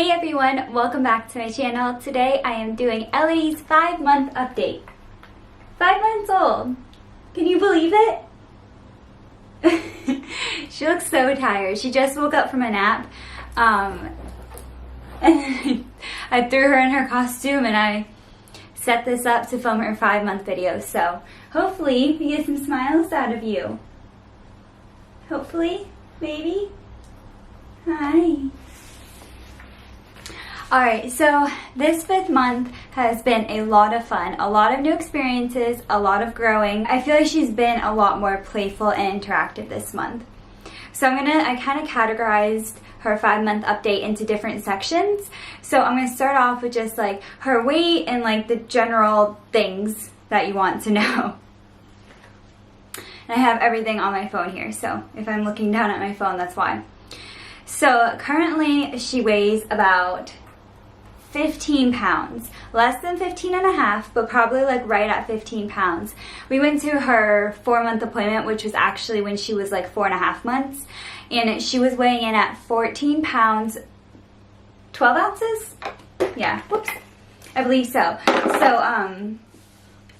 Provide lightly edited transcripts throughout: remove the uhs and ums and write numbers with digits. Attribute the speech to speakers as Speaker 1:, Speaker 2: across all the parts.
Speaker 1: Hey everyone, welcome back to my channel. Today I am doing Elodie's 5-month update. 5 months old. Can you believe it? She looks so tired. She just woke up from a nap. And I threw her in her costume and I set this up to film her 5-month video. So hopefully we get some smiles out of you. Hopefully, baby. Hi. Alright, so this 5th month has been a lot of fun, a lot of new experiences, a lot of growing. I feel like she's been a lot more playful and interactive this month. So I kind of categorized her 5-month update into different sections. So I'm going to start off with just like her weight and like the general things that you want to know. And I have everything on my phone here, so if I'm looking down at my phone, that's why. So currently she weighs about 15 pounds, less than 15 and a half, but probably like right at 15 pounds. We went to her 4-month appointment, which was actually when she was like 4.5 months, and she was weighing in at 14 pounds, 12 ounces? Yeah, whoops, I believe so. So,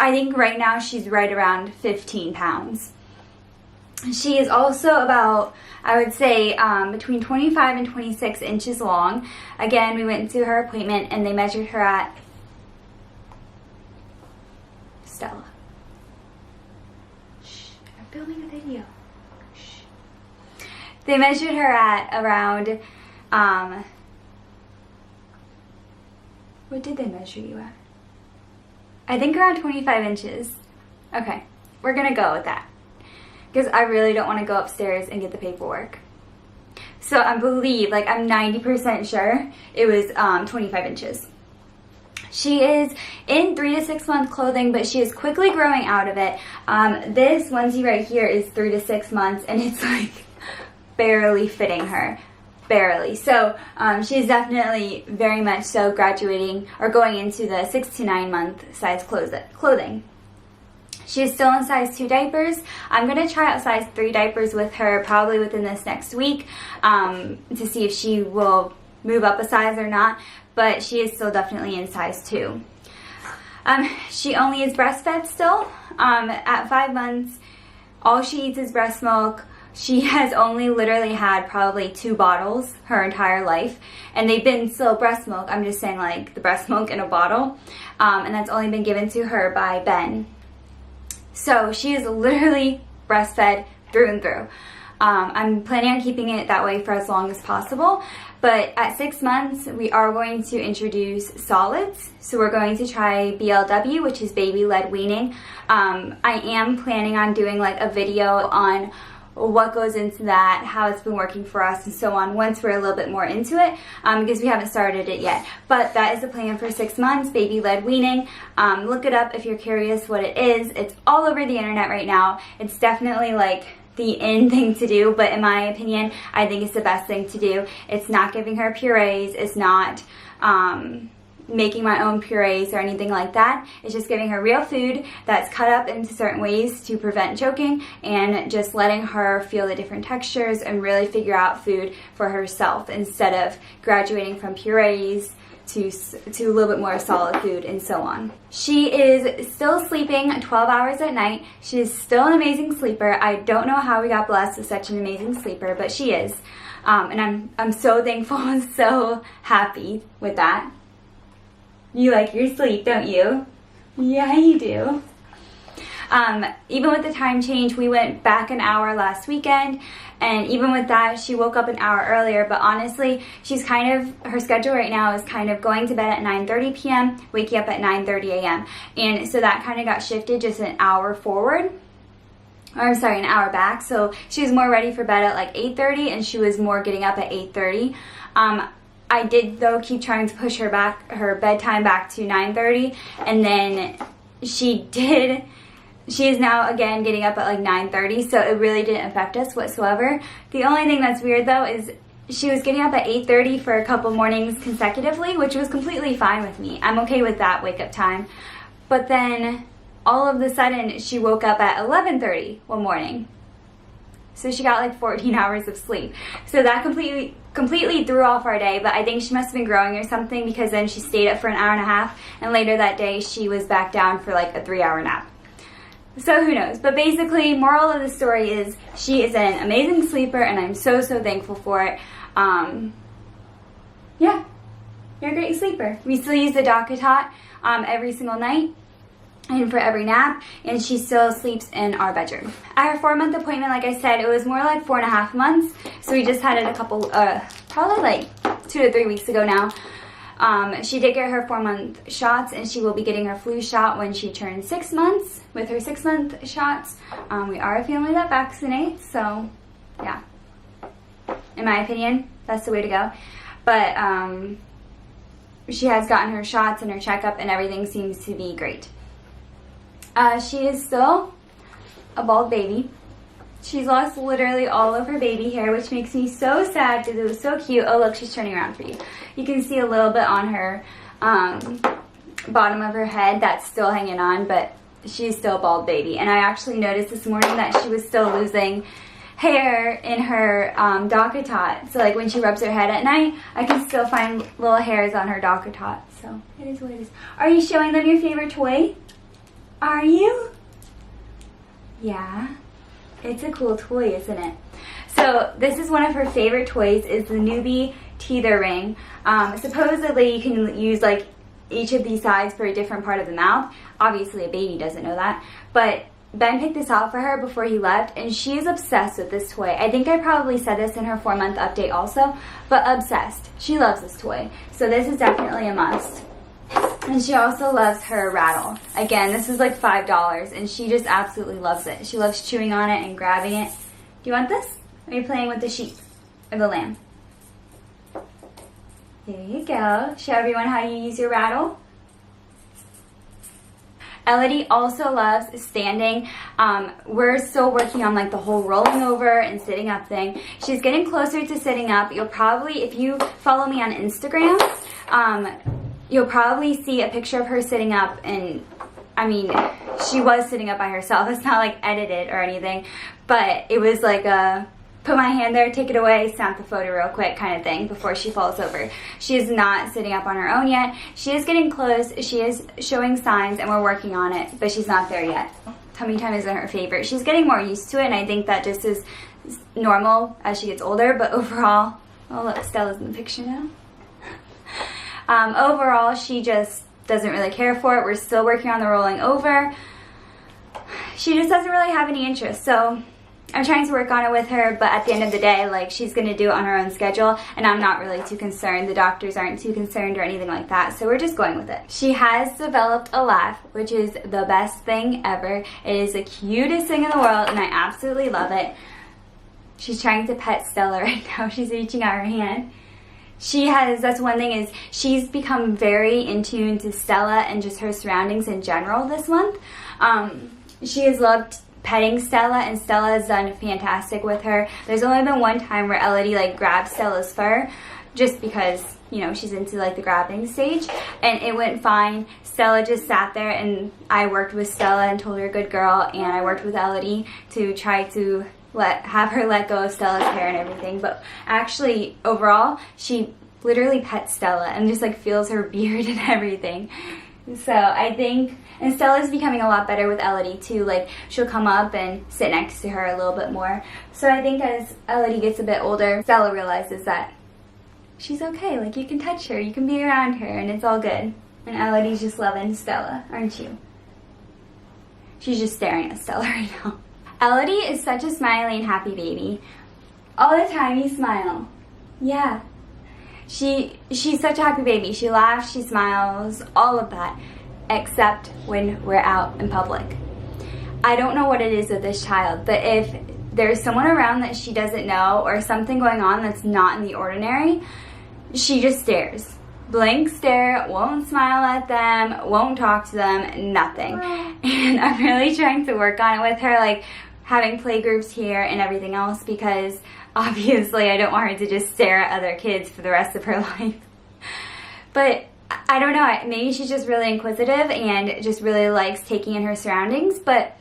Speaker 1: I think right now she's right around 15 pounds. She is also about, I would say, between 25 and 26 inches long. Again, we went to her appointment and they measured her at Stella. Shh, I'm filming a video. Shh. They measured her at around, what did they measure you at? I think around 25 inches. Okay, we're gonna go with that, because I really don't want to go upstairs and get the paperwork. So I believe, like I'm 90% sure it was 25 inches. She is in 3 to 6 month clothing, but she is quickly growing out of it. This onesie right here is 3 to 6 months and it's like barely fitting her. Barely. So she's definitely very much so graduating or going into the 6 to 9 month size clothing. She is still in size 2 diapers. I'm going to try out size 3 diapers with her probably within this next week to see if she will move up a size or not, but she is still definitely in size 2. She only is breastfed still. At 5 months, all she eats is breast milk. She has only literally had probably 2 bottles her entire life, and they've been still breast milk. I'm just saying like the breast milk in a bottle, and that's only been given to her by Ben. So she is literally breastfed through and through. I'm planning on keeping it that way for as long as possible, but at 6 months we are going to introduce solids. So we're going to try BLW, which is baby-led weaning. I am planning on doing like a video on what goes into that, how it's been working for us, and so on once we're a little bit more into it, because we haven't started it yet. But that is the plan for 6 months, baby-led weaning. Look it up if you're curious what it is. It's all over the internet right now. It's definitely like the in thing to do, but in my opinion, I think it's the best thing to do. It's not giving her purees. It's not making my own purees or anything like that. It's just giving her real food that's cut up into certain ways to prevent choking, and just letting her feel the different textures and really figure out food for herself instead of graduating from purees to a little bit more solid food and so on. She is still sleeping 12 hours at night. She is still an amazing sleeper. I don't know how we got blessed with such an amazing sleeper, but she is. And I'm so thankful and so happy with that. You like your sleep, don't you? Yeah, you do. Even with the time change, we went back an hour last weekend, and even with that, she woke up an hour earlier, but honestly, her schedule right now is kind of going to bed at 9:30 p.m., waking up at 9:30 a.m., and so that kind of got shifted just an hour forward. Or sorry, an hour back, so she was more ready for bed at like 8:30, and she was more getting up at 8:30. I did, though, keep trying to push her bedtime back to 9:30, and then she is now again getting up at like 9:30, so it really didn't affect us whatsoever. The only thing that's weird, though, is she was getting up at 8:30 for a couple mornings consecutively, which was completely fine with me. I'm okay with that wake-up time. But then all of a sudden she woke up at 11:30 one morning. So she got like 14 hours of sleep. So that completely threw off our day, but I think she must have been growing or something, because then she stayed up for an hour and a half, and later that day she was back down for like a 3-hour nap. So who knows? But basically, moral of the story is she is an amazing sleeper, and I'm so thankful for it. Yeah, you're a great sleeper. We still use the DockATot every single night and for every nap, and she still sleeps in our bedroom. At her 4-month appointment, like I said, it was more like 4.5 months, so we just had it a couple, probably like 2 to 3 weeks ago now. She did get her 4-month shots, and she will be getting her flu shot when she turns 6 months with her 6-month shots. We are a family that vaccinates, so yeah, in my opinion, that's the way to go. But she has gotten her shots and her checkup, and everything seems to be great. She is still a bald baby. She's lost literally all of her baby hair, which makes me so sad because it was so cute. Oh, look, she's turning around for you. You can see a little bit on her bottom of her head that's still hanging on, but she's still a bald baby. And I actually noticed this morning that she was still losing hair in her DockATot. So like when she rubs her head at night, I can still find little hairs on her DockATot. So it is what it is. Are you showing them your favorite toy? Are you? Yeah. It's a cool toy, isn't it? So this is one of her favorite toys, is the Newbie teether ring. Supposedly you can use like each of these sides for a different part of the mouth. Obviously a baby doesn't know that, but Ben picked this out for her before he left, and she is obsessed with this toy. I think I probably said this in her 4-month update also, but obsessed. She loves this toy. So this is definitely a must. And she also loves her rattle. Again, this is like $5, and she just absolutely loves it. She loves chewing on it and grabbing it. Do you want this? Or are you playing with the sheep or the lamb? There you go. Show everyone how you use your rattle. Elodie also loves standing. We're still working on like the whole rolling over and sitting up thing. She's getting closer to sitting up. You'll probably, if you follow me on Instagram, you'll probably see a picture of her sitting up, and I mean, she was sitting up by herself. It's not like edited or anything, but it was like a put my hand there, take it away, snap the photo real quick kind of thing before she falls over. She is not sitting up on her own yet. She is getting close. She is showing signs, and we're working on it, but she's not there yet. Tummy time isn't her favorite. She's getting more used to it, and I think that just is normal as she gets older, but overall, oh look, Stella's in the picture now. Overall, she just doesn't really care for it. We're still working on the rolling over. She just doesn't really have any interest, so I'm trying to work on it with her, but at the end of the day, like, she's going to do it on her own schedule, and I'm not really too concerned. The doctors aren't too concerned or anything like that, so we're just going with it. She has developed a laugh, which is the best thing ever. It is the cutest thing in the world, and I absolutely love it. She's trying to pet Stella right now. She's reaching out her hand. She has, that's one thing, is she's become very in tune to Stella and just her surroundings in general this month. She has loved petting Stella, and Stella has done fantastic with her. There's only been one time where Elodie like grabbed Stella's fur, just because, you know, she's into like the grabbing stage, and it went fine. Stella just sat there, and I worked with Stella and told her good girl, and I worked with Elodie to try to have her let go of Stella's hair and everything. But actually, overall, she literally pets Stella and just like feels her beard and everything. So I think, and Stella's becoming a lot better with Elodie too. Like, she'll come up and sit next to her a little bit more. So I think as Elodie gets a bit older, Stella realizes that she's okay. Like, you can touch her, you can be around her, and it's all good. And Elodie's just loving Stella, aren't you? She's just staring at Stella right now. Elodie is such a smiley and happy baby. All the time you smile. Yeah. She's such a happy baby. She laughs, she smiles, all of that, except when we're out in public. I don't know what it is with this child, but if there's someone around that she doesn't know or something going on that's not in the ordinary, she just stares. Blank stare, won't smile at them, won't talk to them, nothing. And I'm really trying to work on it with her, like having play groups here and everything else, because obviously I don't want her to just stare at other kids for the rest of her life. But I don't know, maybe she's just really inquisitive and just really likes taking in her surroundings. But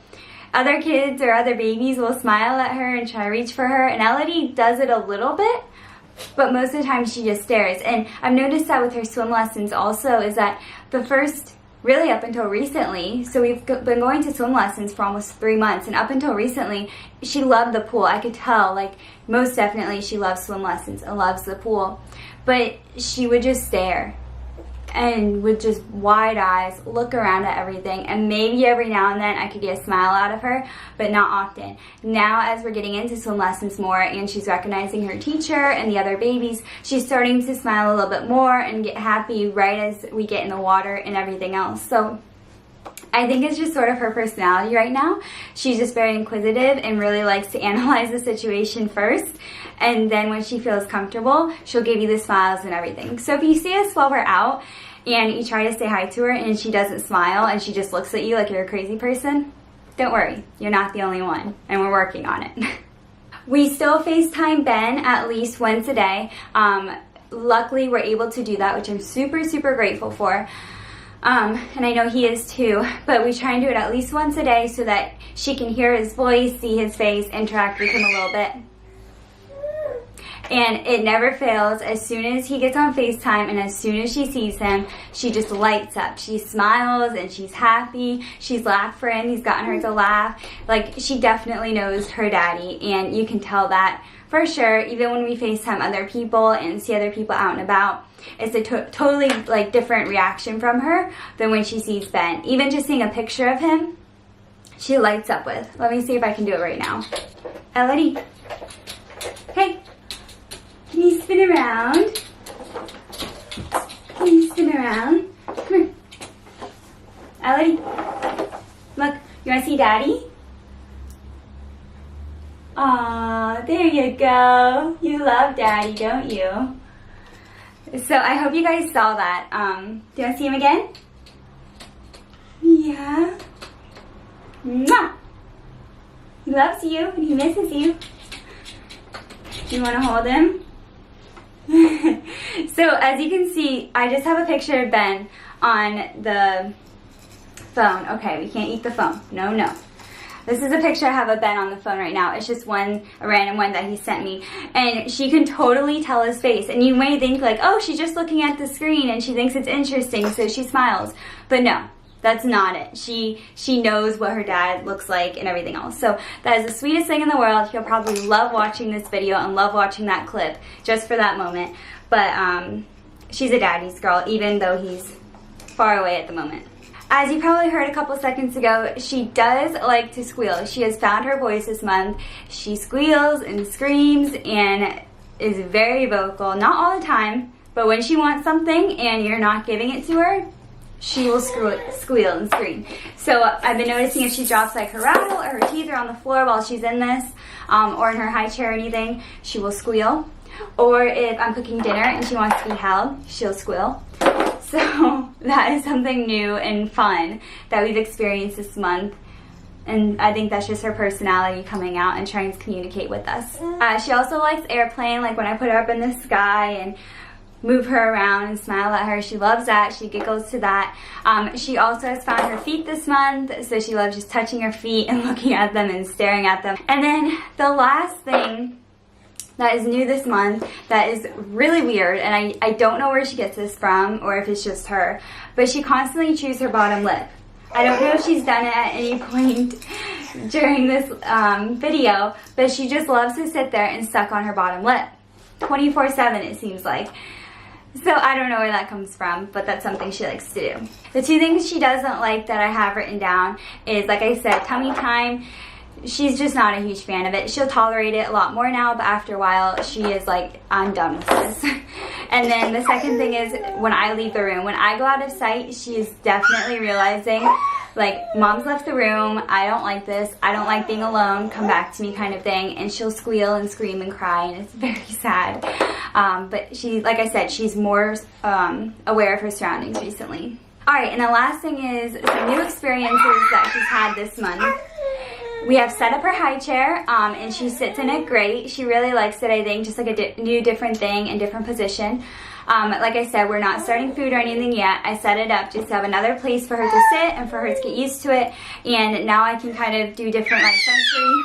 Speaker 1: other kids or other babies will smile at her and try to reach for her, and Elodie does it a little bit, but most of the time she just stares. And I've noticed that with her swim lessons also, is that the first, really up until recently, so we've been going to swim lessons for almost 3 months, and up until recently, she loved the pool. I could tell, like, most definitely she loves swim lessons and loves the pool, but she would just stare and with just wide eyes look around at everything, and maybe every now and then I could get a smile out of her, but not often. Now, as we're getting into swim lessons more and she's recognizing her teacher and the other babies, she's starting to smile a little bit more and get happy right as we get in the water and everything else. So I think it's just sort of her personality right now. She's just very inquisitive and really likes to analyze the situation first, and then when she feels comfortable, she'll give you the smiles and everything. So if you see us while we're out and you try to say hi to her and she doesn't smile and she just looks at you like you're a crazy person, don't worry, you're not the only one, and we're working on it. We still FaceTime Ben at least once a day. Luckily, we're able to do that, which I'm super, super grateful for. And I know he is too, but we try and do it at least once a day so that she can hear his voice, see his face, interact with him a little bit. And it never fails. As soon as he gets on FaceTime and as soon as she sees him, she just lights up. She smiles and she's happy. She's laughed for him. He's gotten her to laugh. Like, she definitely knows her daddy, and you can tell that for sure. Even when we FaceTime other people and see other people out and about, it's a totally like different reaction from her than when she sees Ben. Even just seeing a picture of him, she lights up with. Let me see if I can do it right now. Elodie, hey. Can you spin around? Can you spin around? Come here. Elodie, look, you want to see Daddy? Aw, there you go. You love Daddy, don't you? So I hope you guys saw that. Do you want to see him again? Yeah. Mwah! He loves you and he misses you. You want to hold him? So as you can see, I just have a picture of Ben on the phone. Okay, we can't eat the phone. No, no. This is a picture I have of Ben on the phone right now. It's just a random one that he sent me. And she can totally tell his face. And you may think like, oh, she's just looking at the screen and she thinks it's interesting, so she smiles. But no, that's not it. She knows what her dad looks like and everything else. So that is the sweetest thing in the world. He'll probably love watching this video and love watching that clip just for that moment. But she's a daddy's girl, even though he's far away at the moment. As you probably heard a couple seconds ago, she does like to squeal. She has found her voice this month. She squeals and screams and is very vocal. Not all the time, but when she wants something and you're not giving it to her, she will squeal and scream. So I've been noticing if she drops like her rattle or her teeth are on the floor while she's in this, or in her high chair or anything, she will squeal. Or if I'm cooking dinner and she wants to be held, she'll squeal. So that is something new and fun that we've experienced this month. And I think that's just her personality coming out and trying to communicate with us. She also likes airplane, like when I put her up in the sky and move her around and smile at her. She loves that. She giggles to that. She also has found her feet this month, so she loves just touching her feet and looking at them and staring at them. And then the last thing that is new this month that is really weird, and I don't know where she gets this from or if it's just her, but she constantly chews her bottom lip. I don't know if she's done it at any point during this video, but she just loves to sit there and suck on her bottom lip 24/7, it seems like. So I don't know where that comes from, but that's something she likes to do. The two things she doesn't like that I have written down is, like I said, tummy time. She's just not a huge fan of it. She'll tolerate it a lot more now, but after a while, she is like, I'm done with this. And then the second thing is when I leave the room. When I go out of sight, she is definitely realizing, like, Mom's left the room, I don't like this, I don't like being alone, come back to me kind of thing. And she'll squeal and scream and cry, and it's very sad. But she, like I said, she's more aware of her surroundings recently. Alright, and the last thing is some new experiences that she's had this month. We have set up her high chair, and she sits in it great. She really likes it, I think, just like a new different thing and different position. Like I said, we're not starting food or anything yet. I set it up just to have another place for her to sit and for her to get used to it. And now I can kind of do different like sensory.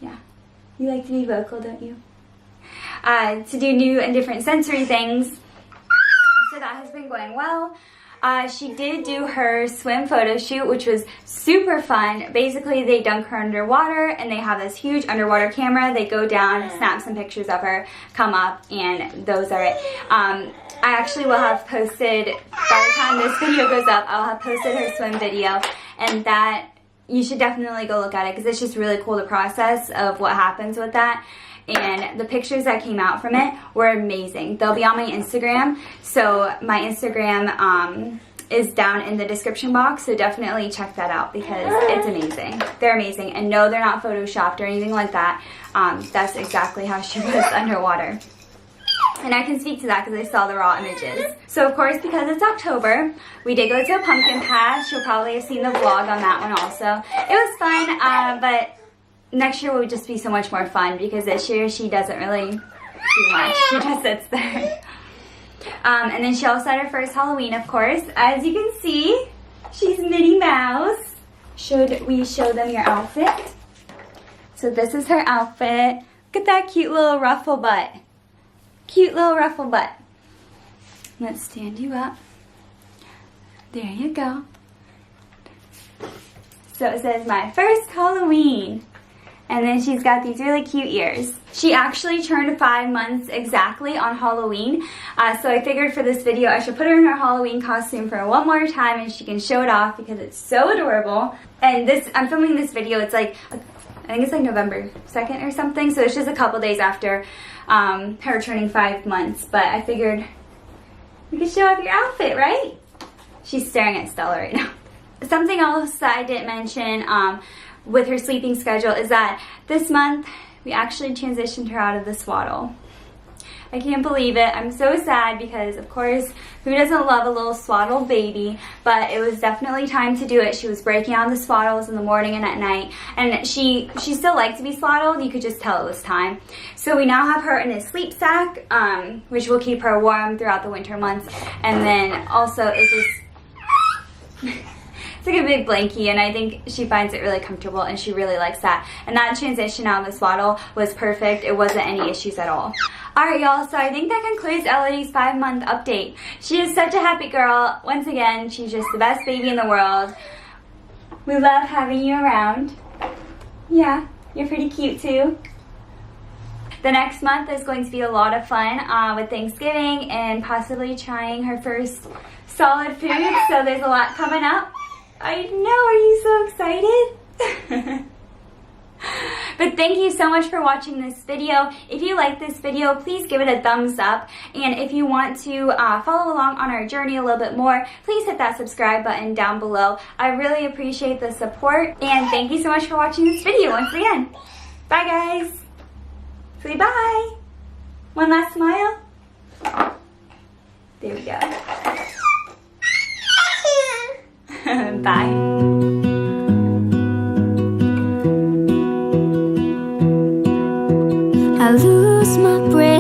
Speaker 1: Yeah. You like to be vocal, don't you? To do new and different sensory things. So that has been going well. She did do her swim photo shoot, which was super fun. Basically, they dunk her underwater, and they have this huge underwater camera. They go down, snap some pictures of her, come up, and those are it. I actually will have posted, by the time this video goes up, I'll have posted her swim video, and that, you should definitely go look at it, because it's just really cool, the process of what happens with that. And the pictures that came out from it were amazing. They'll be on my Instagram. So my Instagram is down in the description box. So definitely check that out because it's amazing. They're amazing. And no, they're not photoshopped or anything like that. That's exactly how she was underwater. And I can speak to that because I saw the raw images. So of course, because it's October, we did go to a pumpkin patch. You'll probably have seen the vlog on that one also. It was fun, but next year will just be so much more fun because this year she doesn't really do much. She just sits there. And then she also had her first Halloween, of course. As you can see, she's Minnie Mouse. Should we show them your outfit? So this is her outfit. Look at that cute little ruffle butt. Cute little ruffle butt. Let's stand you up. There you go. So it says, my first Halloween. And then she's got these really cute ears. She actually turned 5 months exactly on Halloween. So I figured for this video I should put her in her Halloween costume for one more time and she can show it off because it's so adorable. And I'm filming this video, it's like, I think it's like November 2nd or something. So it's just a couple days after her turning 5 months. But I figured we could show off your outfit, right? She's staring at Stella right now. Something else that I didn't mention with her sleeping schedule is that this month we actually transitioned her out of the swaddle. I can't believe it. I'm so sad because, of course, who doesn't love a little swaddle baby? But it was definitely time to do it. She was breaking out of the swaddles in the morning and at night. And she still liked to be swaddled. You could just tell it was time. So we now have her in a sleep sack, which will keep her warm throughout the winter months. And then also it just... It's like a big blankie, and I think she finds it really comfortable, and she really likes that. And that transition out of the swaddle was perfect. It wasn't any issues at all. Alright, y'all, so I think that concludes Elodie's 5-month update. She is such a happy girl. Once again, she's just the best baby in the world. We love having you around. Yeah, you're pretty cute too. The next month is going to be a lot of fun with Thanksgiving and possibly trying her first solid food, so there's a lot coming up. I know, are you so excited? But thank you so much for watching this video. If you like this video, please give it a thumbs up. And if you want to follow along on our journey a little bit more, please hit that subscribe button down below. I really appreciate the support. And thank you so much for watching this video once again. Bye, guys. Say bye. One last smile. There we go. Bye. I lose my breath.